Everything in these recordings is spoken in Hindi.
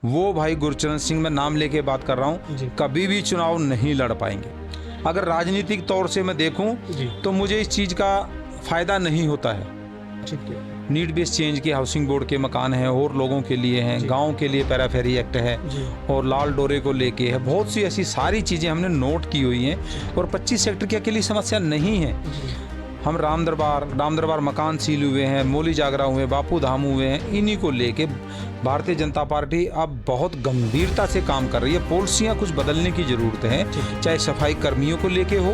वो भाई गुरचरण सिंह, मैं नाम लेके बात कर रहा हूँ, कभी भी चुनाव नहीं लड़ पाएंगे। अगर राजनीतिक तौर से मैं देखूं तो मुझे इस चीज़ का फ़ायदा नहीं होता है। नीड बेस चेंज के हाउसिंग बोर्ड के मकान हैं और लोगों के लिए हैं, गांव के लिए पैराफेरी एक्ट है और लाल डोरे को लेके है, बहुत सी ऐसी सारी चीज़ें हमने नोट की हुई हैं। और 25 सेक्टर की अकेली समस्या नहीं है। हम राम दरबार मकान सील हुए हैं, मोली जागरा हुए, बापू धाम हुए हैं, इन्हीं को लेके भारतीय जनता पार्टी अब बहुत गंभीरता से काम कर रही है। पॉलिसियाँ कुछ बदलने की ज़रूरत है, चाहे सफाई कर्मियों को लेके हो,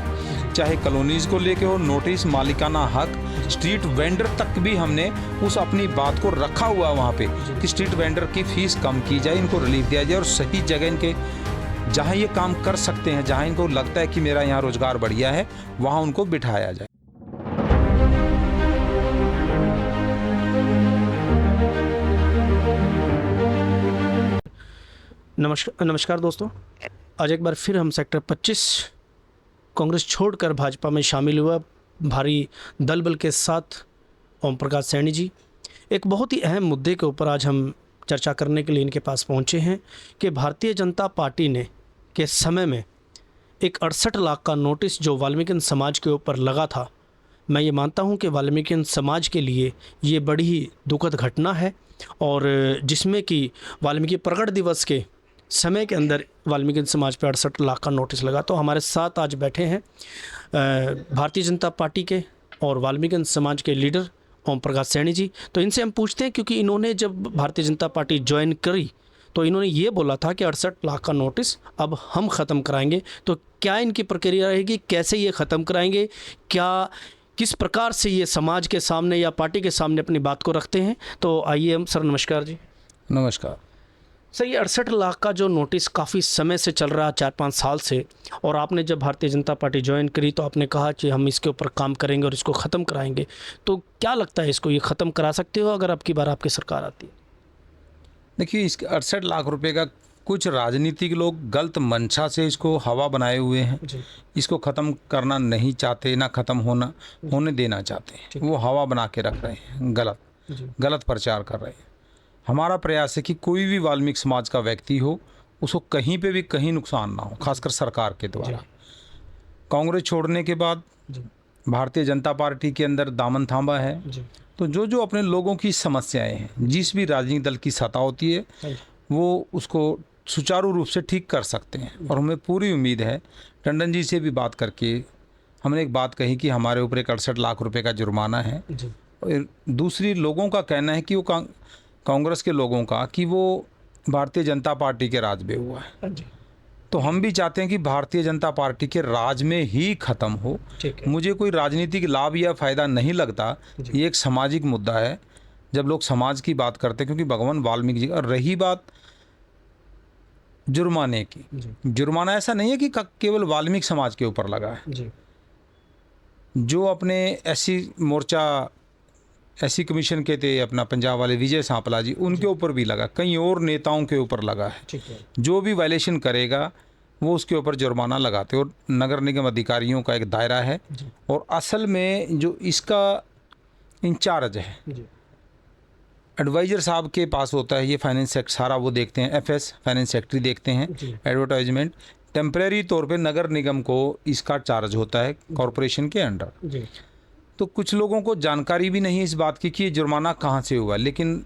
चाहे कॉलोनीज़ को लेके हो, नोटिस, मालिकाना हक, स्ट्रीट वेंडर तक भी हमने उस अपनी बात को रखा हुआ वहाँ पे कि स्ट्रीट वेंडर की फ़ीस कम की जाए, इनको रिलीफ दिया जाए और सही जगह इनके जहाँ ये काम कर सकते हैं, जहाँ इनको लगता है कि मेरा यहाँ रोज़गार बढ़िया है, वहाँ उनको बिठाया जाए। नमस्कार दोस्तों, आज एक बार फिर हम सेक्टर 25 कांग्रेस छोड़कर भाजपा में शामिल हुआ भारी दल बल के साथ ओम प्रकाश सैनी जी एक बहुत ही अहम मुद्दे के ऊपर आज हम चर्चा करने के लिए इनके पास पहुंचे हैं कि भारतीय जनता पार्टी ने के समय में एक 68 लाख का नोटिस जो वाल्मीकि समाज के ऊपर लगा था, मैं ये मानता हूं कि वाल्मीकि समाज के लिए ये बड़ी ही दुखद घटना है और जिसमें कि वाल्मीकि प्रकट दिवस के समय के अंदर वाल्मीकि समाज पर 68 लाख का नोटिस लगा। तो हमारे साथ आज बैठे हैं भारतीय जनता पार्टी के और वाल्मीकि समाज के लीडर ओम प्रकाश सैनी जी। तो इनसे हम पूछते हैं, क्योंकि इन्होंने जब भारतीय जनता पार्टी ज्वाइन करी तो इन्होंने ये बोला था कि 68 लाख का नोटिस अब हम ख़त्म कराएंगे। तो क्या इनकी प्रक्रिया रहेगी, कैसे ये ख़त्म कराएंगे, किस प्रकार से ये समाज के सामने या पार्टी के सामने अपनी बात को रखते हैं? तो आइए हम सर, नमस्कार जी। नमस्कार सर, ये 68 लाख का जो नोटिस काफ़ी समय से चल रहा है, 4-5 साल से, और आपने जब भारतीय जनता पार्टी ज्वाइन करी तो आपने कहा कि हम इसके ऊपर काम करेंगे और इसको ख़त्म कराएंगे। तो क्या लगता है, इसको ये ख़त्म करा सकते हो अगर अब की बार आपकी सरकार आती है? देखिए, इस 68 लाख रुपए का कुछ राजनीतिक लोग गलत मंशा से इसको हवा बनाए हुए हैं। इसको ख़त्म करना नहीं चाहते, ना ख़त्म होने देना चाहते हैं। वो हवा बना के रख रहे हैं, गलत प्रचार कर रहे हैं। हमारा प्रयास है कि कोई भी वाल्मीकि समाज का व्यक्ति हो, उसको कहीं पे भी कहीं नुकसान ना हो, खासकर सरकार के द्वारा। कांग्रेस छोड़ने के बाद भारतीय जनता पार्टी के अंदर दामन थामा है, तो जो अपने लोगों की समस्याएं हैं, जिस भी राजनीतिक दल की सत्ता होती है, वो उसको सुचारू रूप से ठीक कर सकते हैं। और हमें पूरी उम्मीद है, टंडन जी से भी बात करके हमने एक बात कही कि हमारे ऊपर एक 68 लाख रुपए का जुर्माना है। और दूसरी लोगों का कहना है कि वो कांग्रेस के लोगों का कि वो भारतीय जनता पार्टी के राज में हुआ है। तो हम भी चाहते हैं कि भारतीय जनता पार्टी के राज में ही ख़त्म हो। मुझे कोई राजनीतिक लाभ या फ़ायदा नहीं लगता, ये एक सामाजिक मुद्दा है जब लोग समाज की बात करते हैं, क्योंकि भगवान वाल्मीकि जी। और रही बात जुर्माने की, जुर्माना ऐसा नहीं है कि केवल वाल्मीकि समाज के ऊपर लगा है। जो अपने एससी कमीशन के थे अपना पंजाब वाले विजय सांपला जी, उनके ऊपर भी लगा, कई और नेताओं के ऊपर लगा है। जो भी वायलेशन करेगा वो उसके ऊपर जुर्माना लगाते, और नगर निगम अधिकारियों का एक दायरा है। और असल में जो इसका इंचार्ज है, एडवाइज़र साहब के पास होता है ये फाइनेंस सेक्टर सारा, वो देखते हैं, एफएस फाइनेंस सेक्रेटरी देखते हैं, एडवर्टाइजमेंट। टेम्परेरी तौर पे नगर निगम को इसका चार्ज होता है कॉरपोरेशन के अंडर। तो कुछ लोगों को जानकारी भी नहीं इस बात की कि ये जुर्माना कहाँ से हुआ, लेकिन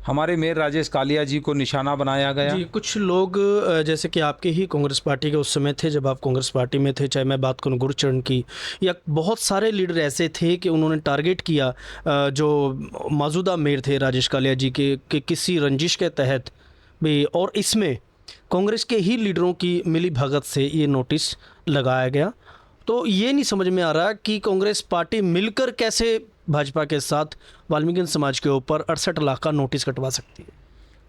हमारे मेयर राजेश कालिया जी को निशाना बनाया गया। जी, कुछ लोग जैसे कि आपके ही कांग्रेस पार्टी के उस समय थे जब आप कांग्रेस पार्टी में थे, चाहे मैं बात करूं गुरचरण की, या बहुत सारे लीडर ऐसे थे कि उन्होंने टारगेट किया जो मौजूदा मेयर थे राजेश कालिया जी के किसी रंजिश के तहत भी, और इसमें कांग्रेस के ही लीडरों की मिली भगत से ये नोटिस लगाया गया। तो ये नहीं समझ में आ रहा कि कांग्रेस पार्टी मिलकर कैसे भाजपा के साथ वाल्मीकि समाज के ऊपर 68 लाख का नोटिस कटवा सकती है।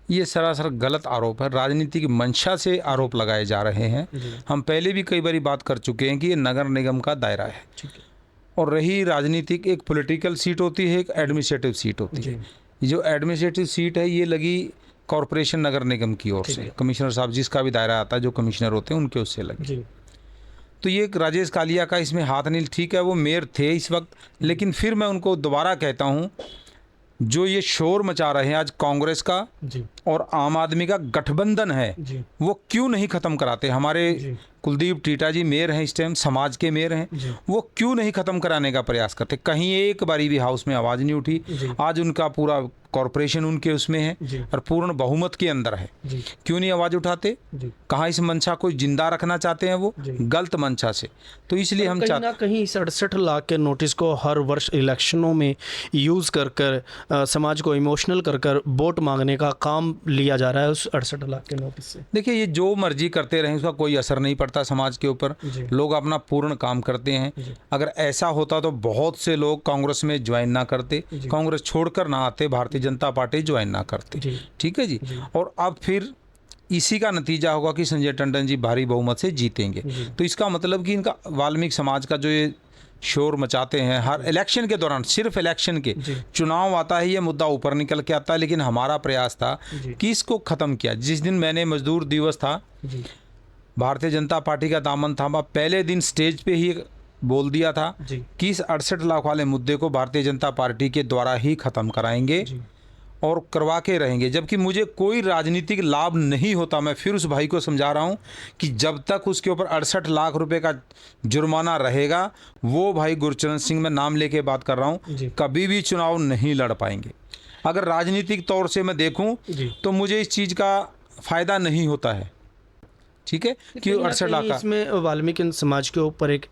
ये सरासर गलत आरोप है, राजनीतिक मंशा से आरोप लगाए जा रहे हैं। हम पहले भी कई बार बात कर चुके हैं कि ये नगर निगम का दायरा है। और रही राजनीतिक, एक पॉलिटिकल सीट होती है, एक एडमिनिस्ट्रेटिव सीट होती है। जो एडमिनिस्ट्रेटिव सीट है ये लगी कॉरपोरेशन नगर निगम की ओर से, कमिश्नर साहब जिसका भी दायरा आता है, जो कमिश्नर होते हैं उनके उससे लगी। तो ये राजेश कालिया का इसमें हाथ नहीं। ठीक है, वो मेयर थे इस वक्त, लेकिन फिर मैं उनको दोबारा कहता हूँ जो ये शोर मचा रहे हैं आज कांग्रेस का जी और आम आदमी का गठबंधन है, जी वो क्यों नहीं ख़त्म कराते? हमारे जी कुलदीप टीटा जी मेयर हैं, इस टाइम समाज के मेयर हैं, जी वो क्यों नहीं ख़त्म कराने का प्रयास करते? कहीं एक बारी भी हाउस में आवाज़ नहीं उठी। जी आज उनका पूरा कॉरपोरेशन उनके उसमें है जी और पूर्ण बहुमत के अंदर है, जी क्यों नहीं आवाज़ उठाते? जी। कहाँ इस मंशा को जिंदा रखना चाहते हैं वो? जी। गलत मंशा से। तो इसलिए हम कहीं चाहते ना कहीं इस 68 लाख के नोटिस को हर वर्ष इलेक्शनों में यूज़ कर समाज को इमोशनल कर वोट मांगने का काम लिया जा रहा है उस 68 लाख के नोटिस से। देखिए, ये जो मर्जी करते रहें उसका कोई असर नहीं पड़ता समाज के ऊपर। जी लोग अपना पूर्ण काम करते हैं। जी अगर ऐसा होता तो बहुत से लोग कांग्रेस में ज्वाइन ना करते, जी। कांग्रेस छोड़कर ना आते, भारतीय जनता पार्टी ज्वाइन ना करते। जी ठीक है जी। जी और अब फिर इसी का नतीजा होगा कि संजय टंडन जी भारी बहुमत से जीतेंगे। जी तो इसका मतलब कि इनका वाल्मीकि समाज का जो ये शोर मचाते हैं हर इलेक्शन के दौरान, सिर्फ इलेक्शन के जी चुनाव आता है ये मुद्दा ऊपर निकल के आता है, लेकिन हमारा प्रयास था जी कि इसको ख़त्म किया। जिस दिन मैंने मजदूर दिवस था, जी भारतीय जनता पार्टी का दामन थामा, पहले दिन स्टेज पे ही बोल दिया था जी कि इस 68 लाख वाले मुद्दे को भारतीय जनता पार्टी के द्वारा ही ख़त्म कराएंगे जी और करवा के रहेंगे। जबकि मुझे कोई राजनीतिक लाभ नहीं होता। मैं फिर उस भाई को समझा रहा हूँ कि जब तक उसके ऊपर 68 लाख रुपए का जुर्माना रहेगा, वो भाई गुरचरण सिंह, मैं नाम लेके बात कर रहा हूँ, जी कभी भी चुनाव नहीं लड़ पाएंगे। अगर राजनीतिक तौर से मैं देखूँ जी। तो मुझे इस चीज़ का फ़ायदा नहीं होता है। ठीक है कि कहीं ना 68 लाख कहीं का इसमें वाल्मीकि समाज के ऊपर एक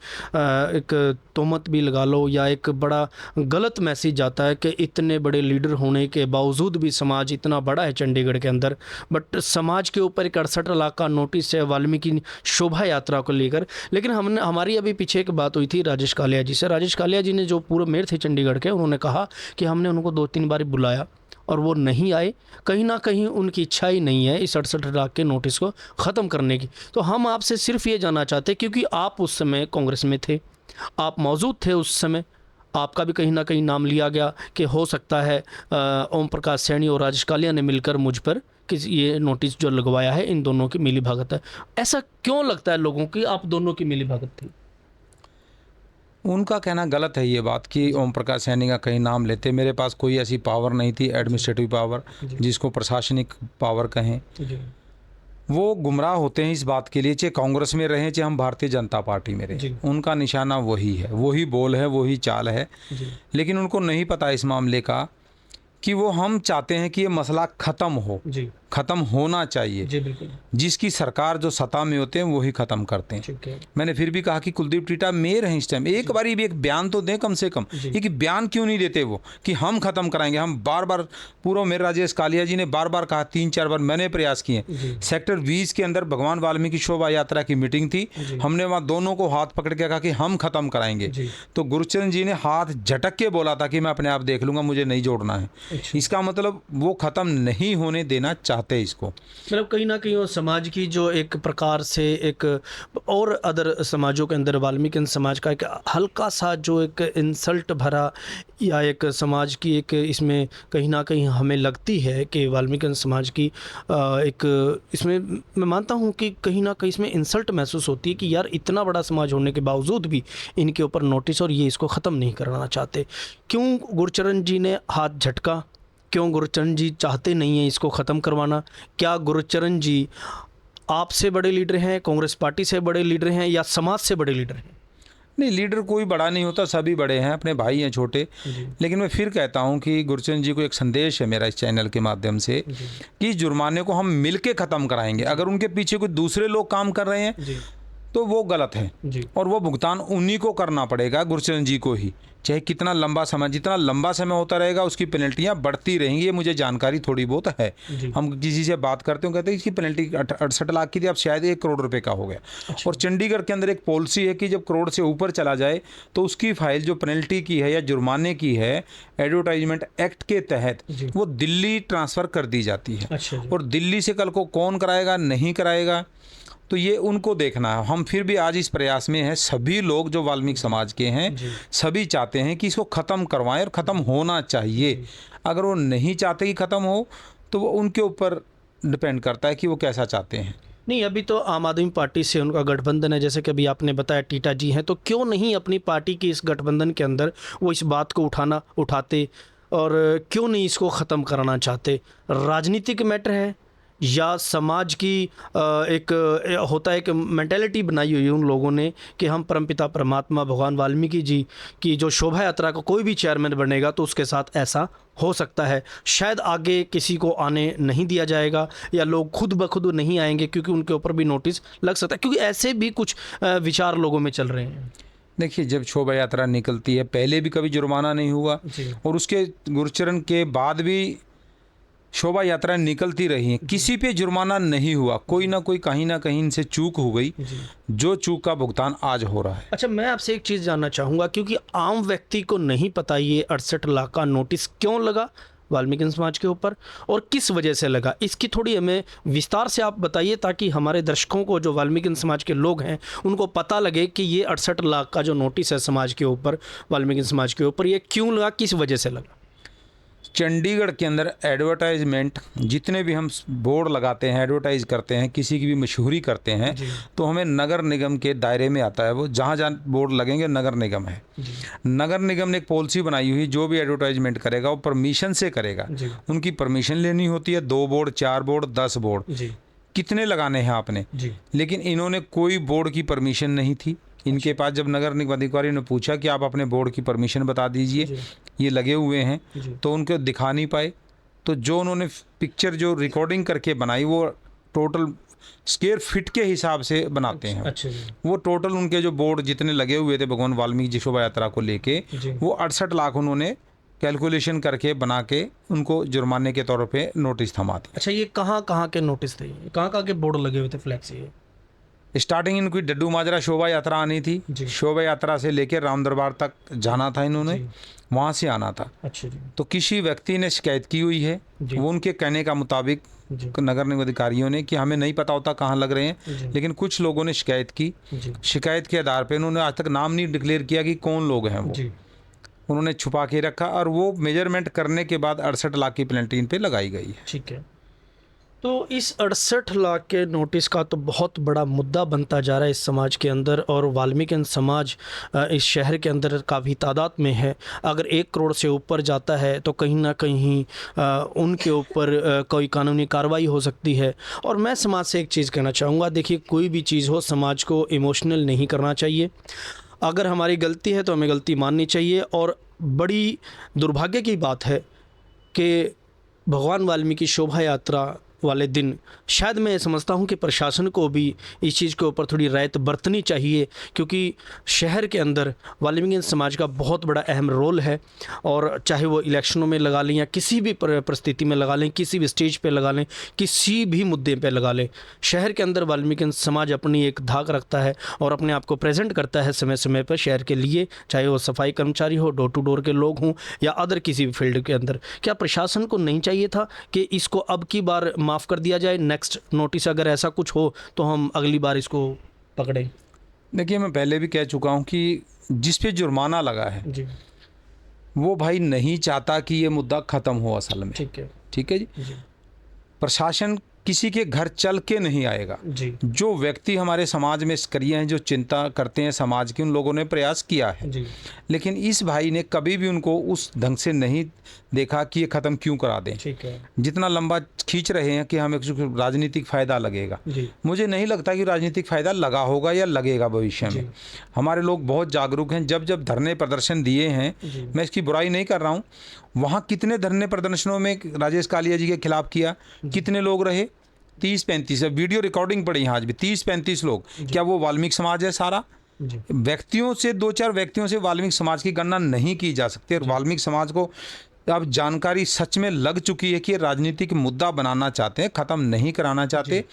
तोहमत भी लगा लो या एक बड़ा गलत मैसेज जाता है कि इतने बड़े लीडर होने के बावजूद भी समाज इतना बड़ा है चंडीगढ़ के अंदर, बट समाज के ऊपर एक 68 लाख का नोटिस है वाल्मीकि शोभा यात्रा को लेकर। लेकिन हमारी अभी पीछे एक बात हुई थी राजेश कालिया जी से। राजेश कालिया जी ने, जो पूरे मेयर थे चंडीगढ़ के, उन्होंने कहा कि हमने उनको 2-3 बार बुलाया और वो नहीं आए। कहीं ना कहीं उनकी इच्छा ही नहीं है इस 68 लाख के नोटिस को ख़त्म करने की। तो हम आपसे सिर्फ ये जानना चाहते हैं, क्योंकि आप उस समय कांग्रेस में थे, आप मौजूद थे उस समय, आपका भी कहीं ना कहीं नाम लिया गया कि हो सकता है ओम प्रकाश सैनी और राजेश कालिया ने मिलकर मुझ पर कि ये नोटिस जो लगवाया है इन दोनों की मिलीभगत है। ऐसा क्यों लगता है लोगों की आप दोनों की मिलीभगत थी? उनका कहना गलत है ये बात कि ओम प्रकाश सैनी का कहीं नाम लेते। मेरे पास कोई ऐसी पावर नहीं थी, एडमिनिस्ट्रेटिव पावर, जिसको प्रशासनिक पावर कहें। जी वो गुमराह होते हैं इस बात के लिए, चाहे कांग्रेस में रहें चाहे हम भारतीय जनता पार्टी में जी। रहें, उनका निशाना वही है, वही बोल है, वही चाल है। जी लेकिन उनको नहीं पता इस मामले का कि वो हम चाहते हैं कि ये मसला ख़त्म हो, जी ख़त्म होना चाहिए। जी बिल्कुल जिसकी सरकार जो सत्ता में होते हैं वही ख़त्म करते हैं। ठीक है। मैंने फिर भी कहा कि कुलदीप टीटा मेयर हैं इस टाइम, एक बारी भी एक बयान तो दें कम से कम। जी। ये कि बयान क्यों नहीं देते वो कि हम ख़त्म कराएंगे? हम बार बार, पूर्व मेयर राजेश कालिया जी ने बार बार कहा, 3-4 बार मैंने प्रयास किए। जी सेक्टर 20 के अंदर भगवान वाल्मीकि शोभा यात्रा की मीटिंग थी, जी। हमने वहाँ दोनों को हाथ पकड़ के कहा कि हम ख़त्म कराएंगे। जी तो गुरचरण जी ने हाथ झटक के बोला था कि मैं अपने आप देख लूँगा, मुझे नहीं जोड़ना है। अच्छा। इसका मतलब वो ख़त्म नहीं होने देना चाहते इसको। मतलब कहीं ना कहीं वो समाज की जो एक प्रकार से एक और अदर समाजों के अंदर वाल्मीकि समाज का एक हल्का सा जो एक इंसल्ट भरा या एक समाज की एक इसमें कहीं ना कहीं हमें लगती है कि वाल्मीकि समाज की एक इसमें मैं मानता हूँ कि कहीं ना कहीं इसमें इंसल्ट महसूस होती है कि यार इतना बड़ा समाज होने के बावजूद भी इनके ऊपर नोटिस और ये इसको ख़त्म नहीं करना चाहते। क्यों गुरचरण जी ने हाथ झटका? क्यों गुरचरण जी चाहते नहीं हैं इसको ख़त्म करवाना? क्या गुरचरण जी आपसे बड़े लीडर हैं, कांग्रेस पार्टी से बड़े लीडर हैं या समाज से बड़े लीडर हैं? नहीं, लीडर कोई बड़ा नहीं होता, सभी बड़े हैं, अपने भाई हैं छोटे। लेकिन मैं फिर कहता हूं कि गुरचरण जी को एक संदेश है मेरा इस चैनल के माध्यम से कि इस जुर्माने को हम मिलके ख़त्म कराएंगे। अगर उनके पीछे कोई दूसरे लोग काम कर रहे हैं जी तो वो गलत है जी और वो भुगतान उन्हीं को करना पड़ेगा, गुरचरण जी को ही। चाहे कितना लंबा समय, जितना लंबा समय होता रहेगा उसकी पेनल्टियाँ बढ़ती रहेंगी। ये मुझे जानकारी थोड़ी बहुत है। जी। हम किसी से बात करते हो कहते हैं इसकी पेनल्टी 68 लाख की थी, अब शायद 1 करोड़ रुपए का हो गया। अच्छा। और चंडीगढ़ के अंदर एक पॉलिसी है कि जब करोड़ से ऊपर चला जाए तो उसकी फाइल जो पेनल्टी की है या जुर्माने की है एडवर्टाइजमेंट एक्ट के तहत जी। वो दिल्ली ट्रांसफ़र कर दी जाती है। अच्छा जी। और दिल्ली से कल को कौन कराएगा नहीं कराएगा तो ये उनको देखना है। हम फिर भी आज इस प्रयास में हैं, सभी लोग जो वाल्मीकि समाज के हैं जी। सभी चाहते हैं कि इसको ख़त्म करवाएं और ख़त्म होना चाहिए। अगर वो नहीं चाहते कि ख़त्म हो तो वो उनके ऊपर डिपेंड करता है कि वो कैसा चाहते हैं। नहीं, अभी तो आम आदमी पार्टी से उनका गठबंधन है, जैसे कि अभी आपने बताया टीटा जी हैं, तो क्यों नहीं अपनी पार्टी की इस गठबंधन के अंदर वो इस बात को उठाते और क्यों नहीं इसको ख़त्म कराना चाहते? राजनीतिक मैटर है या समाज की एक होता है कि मेंटेलिटी बनाई हुई है उन लोगों ने कि हम परमपिता परमात्मा भगवान वाल्मीकि जी की जो शोभा यात्रा का कोई भी चेयरमैन बनेगा तो उसके साथ ऐसा हो सकता है, शायद आगे किसी को आने नहीं दिया जाएगा या लोग खुद ब खुद नहीं आएंगे क्योंकि उनके ऊपर भी नोटिस लग सकता है, क्योंकि ऐसे भी कुछ विचार लोगों में चल रहे हैं। देखिए, जब शोभा यात्रा निकलती है, पहले भी कभी जुर्माना नहीं हुआ और उसके गुरुचरण के बाद भी शोभा यात्रा निकलती रही हैं, किसी पे जुर्माना नहीं हुआ। कोई ना कोई कहीं ना कहीं इनसे चूक हो गई, जो चूक का भुगतान आज हो रहा है। अच्छा, मैं आपसे एक चीज़ जानना चाहूँगा, क्योंकि आम व्यक्ति को नहीं पता ये 68 लाख का नोटिस क्यों लगा वाल्मीकि समाज के ऊपर और किस वजह से लगा, इसकी थोड़ी हमें विस्तार से आप बताइए ताकि हमारे दर्शकों को, जो वाल्मीकि समाज के लोग हैं, उनको पता लगे कि ये 68 लाख का जो नोटिस है समाज के ऊपर, वाल्मीकि समाज के ऊपर, ये क्यों लगा, किस वजह से लगा। चंडीगढ़ के अंदर एडवर्टाइजमेंट, जितने भी हम बोर्ड लगाते हैं, एडवर्टाइज करते हैं, किसी की भी मशहूरी करते हैं, तो हमें नगर निगम के दायरे में आता है। वो जहाँ जहाँ बोर्ड लगेंगे नगर निगम है। नगर निगम ने एक पॉलिसी बनाई हुई, जो भी एडवर्टाइजमेंट करेगा वो परमिशन से करेगा। उनकी परमिशन लेनी होती है, 2 बोर्ड, 4 बोर्ड, 10 बोर्ड, कितने लगाने हैं आपने। लेकिन इन्होंने कोई बोर्ड की परमिशन नहीं थी इनके पास। जब नगर निगम अधिकारी ने पूछा कि आप अपने बोर्ड की परमिशन बता दीजिए, ये लगे हुए हैं, तो उनको दिखा नहीं पाए। तो जो उन्होंने पिक्चर जो रिकॉर्डिंग करके बनाई, वो टोटल स्क्वायर फीट के हिसाब से बनाते हैं। वो टोटल उनके जो बोर्ड जितने लगे हुए थे भगवान वाल्मीकि जी शोभा यात्रा को लेके, वो 68 लाख उन्होंने कैलकुलेशन करके बना के उनको जुर्माने के तौर पे नोटिस थमा दिया। अच्छा, ये कहाँ के नोटिस थे, कहाँ के बोर्ड लगे हुए थे, फ्लैक्स? ये स्टार्टिंग इनकी डड्डू माजरा शोभा यात्रा आनी थी। शोभा यात्रा से लेकर राम दरबार तक जाना था इन्होंने, वहाँ से आना था। अच्छा जी। तो किसी व्यक्ति ने शिकायत की हुई है, वो उनके कहने का मुताबिक नगर निगम अधिकारियों ने, कि हमें नहीं पता होता कहाँ लग रहे हैं, लेकिन कुछ लोगों ने शिकायत की। शिकायत के आधार पर उन्होंने आज तक नाम नहीं डिक्लेयर किया कि कौन लोग हैं वो, उन्होंने छुपा के रखा और वो मेजरमेंट करने के बाद 68 लाख की पेनल्टी इन पे लगाई गई है। ठीक है, तो इस 68 लाख के नोटिस का तो बहुत बड़ा मुद्दा बनता जा रहा है इस समाज के अंदर, और वाल्मीकि समाज इस शहर के अंदर काफ़ी तादाद में है। अगर 1 करोड़ से ऊपर जाता है तो कहीं ना कहीं उनके ऊपर कोई कानूनी कार्रवाई हो सकती है। और मैं समाज से एक चीज़ कहना चाहूँगा, देखिए, कोई भी चीज़ हो, समाज को इमोशनल नहीं करना चाहिए। अगर हमारी गलती है तो हमें गलती माननी चाहिए। और बड़ी दुर्भाग्य की बात है कि भगवान वाल्मीकि शोभा यात्रा वाले दिन शायद मैं समझता हूं कि प्रशासन को भी इस चीज़ के ऊपर थोड़ी रायत बरतनी चाहिए, क्योंकि शहर के अंदर वाल्मीकि समाज का बहुत बड़ा अहम रोल है। और चाहे वो इलेक्शनों में लगा लें या किसी भी परिस्थिति में लगा लें, किसी भी स्टेज पे लगा लें, किसी भी मुद्दे पे लगा लें, शहर के अंदर वाल्मीकि समाज अपनी एक धाक रखता है और अपने आप को प्रेजेंट करता है समय समय पर शहर के लिए, चाहे वो सफाई कर्मचारी हो, डोर टू डोर के लोग हों या अदर किसी भी फील्ड के अंदर। क्या प्रशासन को नहीं चाहिए था कि इसको अब की बार माफ़ कर दिया जाए? नेक्स्ट नोटिस अगर ऐसा कुछ हो तो हम अगली बार इसको पकड़ें। देखिए, मैं पहले भी कह चुका हूं कि जिस पे जुर्माना लगा है जी, वो भाई नहीं चाहता कि ये मुद्दा ख़त्म हो असल में। ठीक है जी। प्रशासन किसी के घर चल के नहीं आएगा जी। जो व्यक्ति हमारे समाज में सक्रिय हैं, जो चिंता करते हैं समाज की, उन लोगों ने प्रयास किया है जी। लेकिन इस भाई ने कभी भी उनको उस ढंग से नहीं देखा कि ये ख़त्म क्यों करा दें। ठीक है। जितना लंबा खींच रहे हैं कि हमें कुछ राजनीतिक फ़ायदा लगेगा, मुझे नहीं लगता कि राजनीतिक फ़ायदा लगा होगा या लगेगा भविष्य में। हमारे लोग बहुत जागरूक हैं। जब जब धरने प्रदर्शन दिए हैं, मैं इसकी बुराई नहीं कर रहा हूँ, वहाँ कितने धरने प्रदर्शनों में राजेश कालिया जी के खिलाफ किया, कितने लोग रहे? 30-35। वीडियो रिकॉर्डिंग पड़ी आज भी, 30-35 लोग। क्या वो वाल्मीकि समाज है सारा? व्यक्तियों से, 2-4 व्यक्तियों से वाल्मीकि समाज की गणना नहीं की जा सकती। और वाल्मीकि समाज को अब जानकारी सच में लग चुकी है कि ये राजनीतिक मुद्दा बनाना चाहते हैं, ख़त्म नहीं कराना चाहते।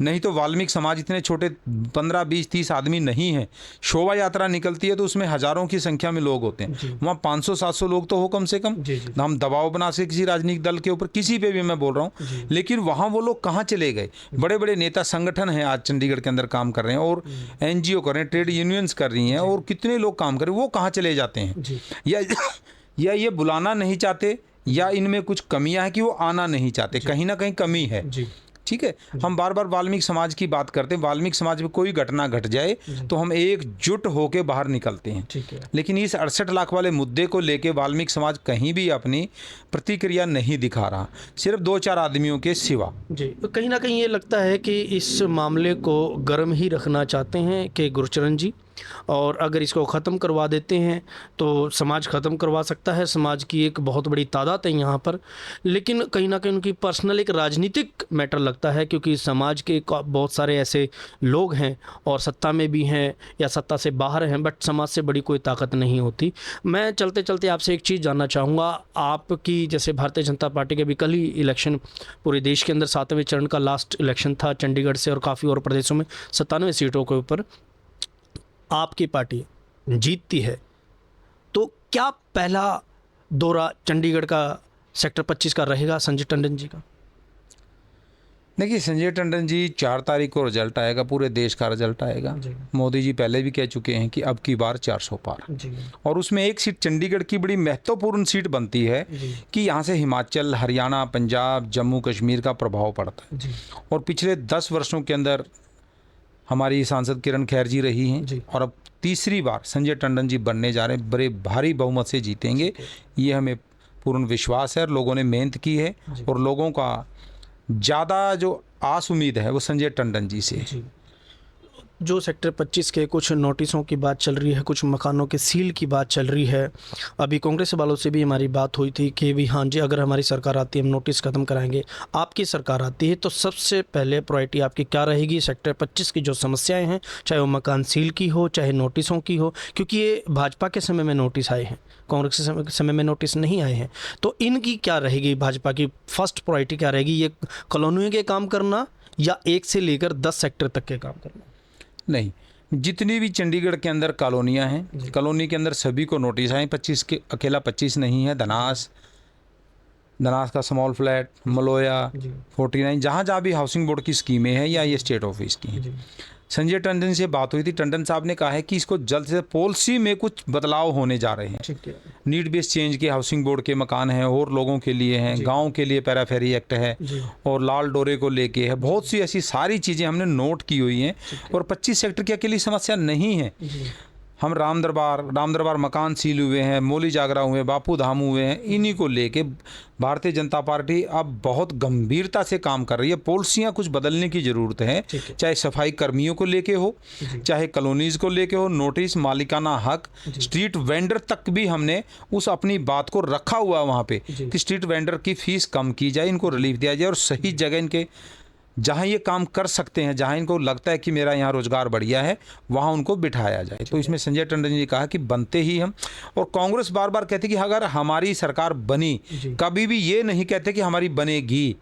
नहीं तो वाल्मीकि समाज इतने छोटे 15, 20, 30 आदमी नहीं हैं। शोभा यात्रा निकलती है तो उसमें हज़ारों की संख्या में लोग होते हैं, वहाँ 500-700 लोग तो हो कम से कम। हम दबाव बना से किसी राजनीतिक दल के ऊपर, किसी पे भी मैं बोल रहा हूँ, लेकिन वहाँ वो लोग कहाँ चले गए? बड़े बड़े नेता संगठन हैं आज चंडीगढ़ के अंदर काम कर रहे हैं, और NGO कर रहे हैं, ट्रेड यूनियंस कर रही हैं, और कितने लोग काम कर रहे हैं, वो कहाँ चले जाते हैं? या ये बुलाना नहीं चाहते, या इनमें कुछ कमियां हैं कि वो आना नहीं चाहते। कहीं ना कहीं कमी है। ठीक है, हम बार बार वाल्मीकि समाज की बात करते हैं, वाल्मीकि समाज में कोई घटना घट जाए तो हम एकजुट होकर बाहर निकलते हैं। ठीक है। लेकिन इस 68 लाख वाले मुद्दे को लेके वाल्मीकि समाज कहीं भी अपनी प्रतिक्रिया नहीं दिखा रहा, सिर्फ 2-4 आदमियों के सिवा। जी, तो कहीं ना कहीं ये लगता है कि इस मामले को गर्म ही रखना चाहते हैं कि गुरचरण जी, और अगर इसको ख़त्म करवा देते हैं तो समाज ख़त्म करवा सकता है। समाज की एक बहुत बड़ी तादाद है यहाँ पर, लेकिन कहीं ना कहीं उनकी पर्सनल एक राजनीतिक मैटर लगता है, क्योंकि समाज के बहुत सारे ऐसे लोग हैं और सत्ता में भी हैं या सत्ता से बाहर हैं, बट समाज से बड़ी कोई ताकत नहीं होती। मैं चलते चलते आपसे एक चीज़ जानना चाहूँगा, आपकी जैसे भारतीय जनता पार्टी के भी कल ही इलेक्शन पूरे देश के अंदर 7वें चरण का लास्ट इलेक्शन था चंडीगढ़ से, और काफ़ी और प्रदेशों में 97 सीटों के ऊपर आपकी पार्टी जीतती है, तो क्या पहला दौरा चंडीगढ़ का सेक्टर 25 का रहेगा संजय टंडन जी का? देखिए, संजय टंडन जी 4 तारीख को रिजल्ट आएगा, पूरे देश का रिजल्ट आएगा। मोदी जी पहले भी कह चुके हैं कि अब की बार 400 पार, और उसमें एक सीट चंडीगढ़ की बड़ी महत्वपूर्ण सीट बनती है कि यहाँ से हिमाचल, हरियाणा, पंजाब, जम्मू कश्मीर का प्रभाव पड़ता है। और पिछले 10 वर्षों के अंदर हमारी सांसद किरण खैर जी रही हैं, और अब तीसरी बार संजय टंडन जी बनने जा रहे हैं, बड़े भारी बहुमत से जीतेंगे, ये हमें पूर्ण विश्वास है। लोगों ने मेहनत की है और लोगों का ज़्यादा जो आस उम्मीद है वो संजय टंडन जी से है। जो सेक्टर 25 के कुछ नोटिसों की बात चल रही है, कुछ मकानों के सील की बात चल रही है, अभी कांग्रेस वालों से भी हमारी बात हुई थी कि भी हाँ जी, अगर हमारी सरकार आती है हम नोटिस ख़त्म कराएंगे। आपकी सरकार आती है तो सबसे पहले प्रायोरिटी आपकी क्या रहेगी? सेक्टर 25 की जो समस्याएं हैं, चाहे वो मकान सील की हो, चाहे नोटिसों की हो, क्योंकि ये भाजपा के समय में नोटिस आए हैं, कांग्रेस के समय में नोटिस नहीं आए हैं, तो इनकी क्या रहेगी? भाजपा की फर्स्ट प्रायोरिटी क्या रहेगी? ये कॉलोनियों के काम करना या 1 से लेकर 10 सेक्टर तक के काम करना? नहीं, जितनी भी चंडीगढ़ के अंदर कॉलोनियाँ हैं, कॉलोनी के अंदर सभी को नोटिस आए। 25 के अकेला 25 नहीं है, धनास का स्मॉल फ्लैट, मलोया, 49, जहाँ जहाँ भी हाउसिंग बोर्ड की स्कीमें हैं या ये स्टेट ऑफिस की हैं। संजय टंडन से बात हुई थी, टंडन साहब ने कहा है कि इसको जल्द से पॉलिसी में कुछ बदलाव होने जा रहे हैं। नीड बेस चेंज के हाउसिंग बोर्ड के मकान हैं और लोगों के लिए हैं, गांव के लिए पैराफेरी एक्ट है, और लाल डोरे को लेके है, बहुत सी ऐसी सारी चीज़ें हमने नोट की हुई हैं। और 25 सेक्टर की अकेली समस्या नहीं है। हम राम दरबार मकान सील हुए हैं, मौली जागरा हुए, बापू धाम हुए हैं, इन्हीं को लेके भारतीय जनता पार्टी अब बहुत गंभीरता से काम कर रही है। पॉलिसियाँ कुछ बदलने की ज़रूरत है, चाहे सफाई कर्मियों को लेके हो, चाहे कॉलोनीज़ को लेके हो, नोटिस, मालिकाना हक, स्ट्रीट वेंडर तक भी हमने उस अपनी बात को रखा हुआ वहाँ पे कि स्ट्रीट वेंडर की फ़ीस कम की जाए, इनको रिलीफ दिया जाए, और सही जगह इनके जहाँ ये काम कर सकते हैं, जहाँ इनको लगता है कि मेरा यहाँ रोजगार बढ़िया है, वहाँ उनको बिठाया जाए। तो इसमें संजय टंडन जी ने कहा कि बनते ही हम, और कांग्रेस बार बार कहती कि अगर हमारी सरकार बनी, कभी भी ये नहीं कहते कि हमारी बनेगी,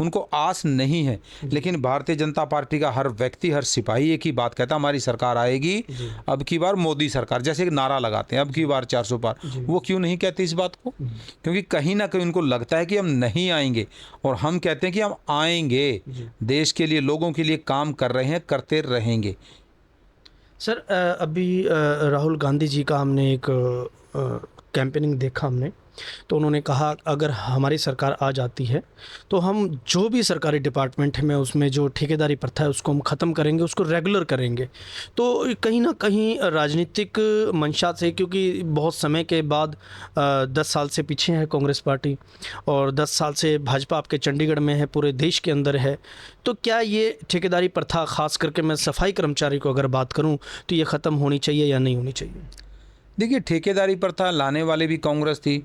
उनको आस नहीं है। लेकिन भारतीय जनता पार्टी का हर व्यक्ति, हर सिपाही एक ही बात कहता, हमारी सरकार आएगी, अब की बार मोदी सरकार, जैसे एक नारा लगाते हैं अब की बार 400 पार, वो क्यों नहीं कहते इस बात को? क्योंकि कहीं ना कहीं उनको लगता है कि हम नहीं आएंगे, और हम कहते हैं कि हम आएंगे, देश के लिए, लोगों के लिए काम कर रहे हैं, करते रहेंगे। सर, अभी राहुल गांधी जी का हमने एक कैंपेनिंग देखा हमने, तो उन्होंने कहा अगर हमारी सरकार आ जाती है तो हम जो भी सरकारी डिपार्टमेंट में उसमें जो ठेकेदारी प्रथा है उसको हम ख़त्म करेंगे, उसको रेगुलर करेंगे। तो कहीं ना कहीं राजनीतिक मंशा से, क्योंकि बहुत समय के बाद 10 साल से पीछे है कांग्रेस पार्टी, और 10 साल से भाजपा आपके चंडीगढ़ में है, पूरे देश के अंदर है, तो क्या ये ठेकेदारी प्रथा, ख़ास करके मैं सफाई कर्मचारी को अगर बात करूँ, तो ये ख़त्म होनी चाहिए या नहीं होनी चाहिए? देखिए, ठेकेदारी प्रथा लाने वाले भी कांग्रेस थी।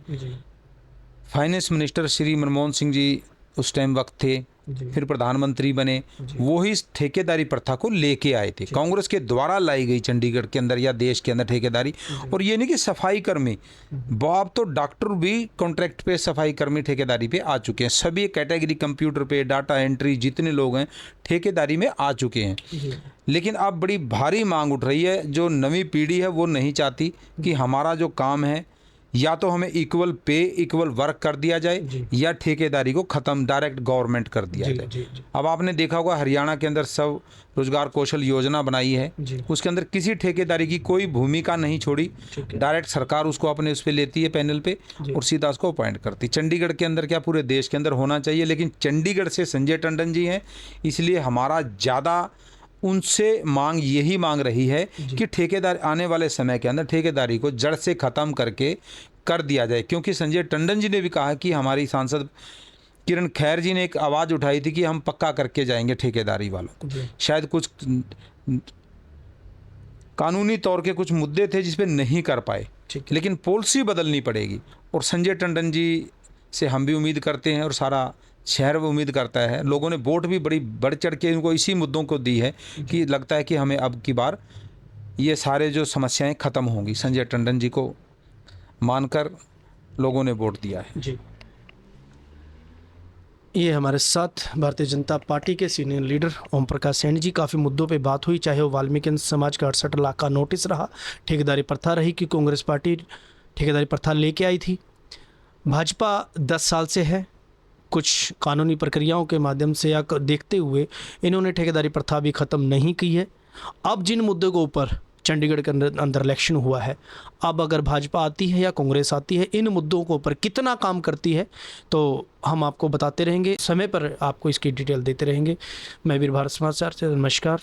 फाइनेंस मिनिस्टर श्री मनमोहन सिंह जी उस टाइम वक्त थे, फिर प्रधानमंत्री बने, वो ही इस ठेकेदारी प्रथा को लेके आए थे। कांग्रेस के द्वारा लाई गई चंडीगढ़ के अंदर या देश के अंदर ठेकेदारी। और ये नहीं कि सफाई कर्मी, अब तो डॉक्टर भी कॉन्ट्रैक्ट पे सफाई कर्मी ठेकेदारी पे आ चुके हैं। सभी कैटेगरी, कंप्यूटर पे, डाटा एंट्री, जितने लोग हैं ठेकेदारी में आ चुके हैं। लेकिन अब बड़ी भारी मांग उठ रही है, जो नवी पीढ़ी है वो नहीं चाहती कि हमारा जो काम है या तो हमें इक्वल पे इक्वल वर्क कर दिया जाए जी। या ठेकेदारी को ख़त्म डायरेक्ट गवर्नमेंट कर दिया जी जाए। जी जी अब आपने देखा होगा हरियाणा के अंदर सब रोजगार कौशल योजना बनाई है, जी। उसके अंदर किसी ठेकेदारी की कोई भूमिका नहीं छोड़ी, ठीक है। डायरेक्ट सरकार उसको अपने उस पर लेती है पैनल पे जी। और सीधा उसको अपॉइंट करती। चंडीगढ़ के अंदर क्या पूरे देश के अंदर होना चाहिए, लेकिन चंडीगढ़ से संजय टंडन जी हैं, इसलिए हमारा ज़्यादा उनसे यही मांग रही है कि ठेकेदार आने वाले समय के अंदर ठेकेदारी को जड़ से ख़त्म करके कर दिया जाए। क्योंकि संजय टंडन जी ने भी कहा कि हमारी सांसद किरण खैर जी ने एक आवाज़ उठाई थी कि हम पक्का करके जाएंगे ठेकेदारी वालों को। जी। शायद कुछ कानूनी तौर के कुछ मुद्दे थे जिस पे नहीं कर पाए, ठीक है। लेकिन पॉलिसी बदलनी पड़ेगी और संजय टंडन जी से हम भी उम्मीद करते हैं और सारा शहर भी उम्मीद करता है। लोगों ने वोट भी बड़ी बढ़ चढ़ के इनको इसी मुद्दों को दी है कि लगता है कि हमें अब की बार ये सारे जो समस्याएं ख़त्म होंगी। संजय टंडन जी को मानकर लोगों ने वोट दिया है। जी। ये हमारे साथ भारतीय जनता पार्टी के सीनियर लीडर ओम प्रकाश सैनी जी। काफ़ी मुद्दों पे बात हुई, चाहे वो वाल्मीकि समाज का 68 लाख का नोटिस रहा, ठेकेदारी प्रथा रही कि कांग्रेस पार्टी ठेकेदारी प्रथा लेके आई थी। भाजपा 10 साल से है, कुछ कानूनी प्रक्रियाओं के माध्यम से या देखते हुए इन्होंने ठेकेदारी प्रथा भी ख़त्म नहीं की है। अब जिन मुद्दों के ऊपर चंडीगढ़ के अंदर इलेक्शन हुआ है, अब अगर भाजपा आती है या कांग्रेस आती है, इन मुद्दों के ऊपर कितना काम करती है तो हम आपको बताते रहेंगे, समय पर आपको इसकी डिटेल देते रहेंगे। मैं वीर भारत समाचार से नमस्कार।